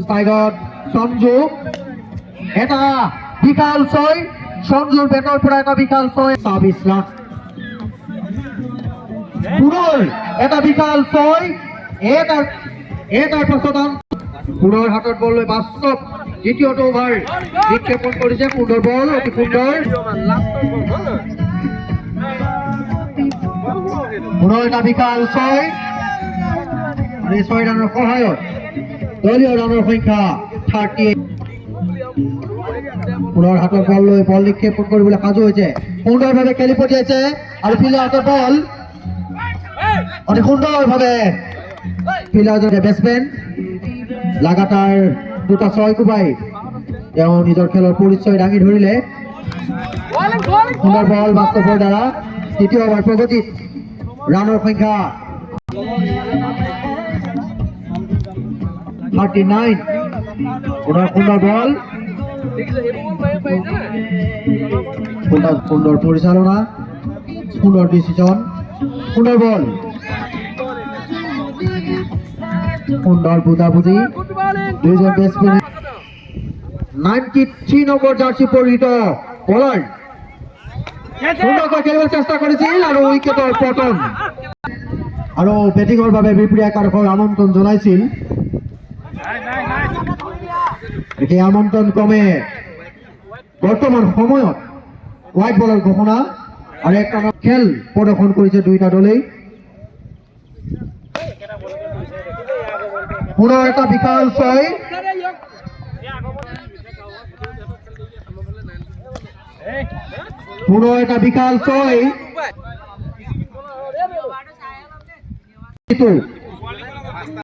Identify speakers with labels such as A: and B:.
A: স্পাইকত সঞ্জু এটা বিশাল ছয় সঞ্জুৰ বেটৰ পৰা এটা বিশাল ছয় ২৬ লাখ পুনৰ এটা বিশাল ছয় এটাৰ পাছত পুনৰ হাতত বল লৈ বাস্তৱ দ্বিতীয়টো অভাৰ নিক্ষেপণ কৰিছে সুন্দৰ বল অতি সুন্দৰ পুনৰ এটা বিশাল ছয় আৰু এই ৬ ৰানৰ সহায়ত দলীয় ৰানৰ সংখ্যা ৩৮ পুনৰ হাতত বল লৈ বল নিক্ষেপণ কৰিবলৈ সাজু হৈছে সুন্দৰভাৱে খেলি পঠিয়াইছে আৰু ফিল্ডাৰ হাতত বল অতি সুন্দৰভাৱে ফিল্ডাৰ বেটছমেন লাগাতাৰ দুটা ছয় কোবাই তেওঁ নিজৰ খেলৰ পৰিচয় দাঙি ধৰিলে সুন্দৰ বল বাস্তৱৰ দ্বাৰা তৃতীয় অভাৰ প্ৰগতিত ৰানৰ সংখ্যা 39 পুনৰ সুন্দৰ বল সুন্দৰ পৰিচালনা সুন্দৰ ডিচিজন সুন্দৰ বল সুন্দৰ বুজাবুজি দুইজন বেটছমেন 93 নম্বৰ জাৰ্চি পৰিহিত বলাৰ সুন্দৰকৈ খেলিবলৈ চেষ্টা কৰিছিল আৰু উইকেটৰ পতন আৰু বেটিঙৰ বাবে বিপৰীত একাদশৰ আমন্ত্ৰণ জনাইছিল এই আমন্ত্ৰণ ক্ৰমে বৰ্তমান সময়ত হোৱাইট বলৰ ঘোষণা আৰু এক ৰানৰ খেল প্ৰদৰ্শন কৰিছে দুইটা দলেই পুনৰ এটা বিশাল ছয় পুনৰ এটা বিশাল ছয়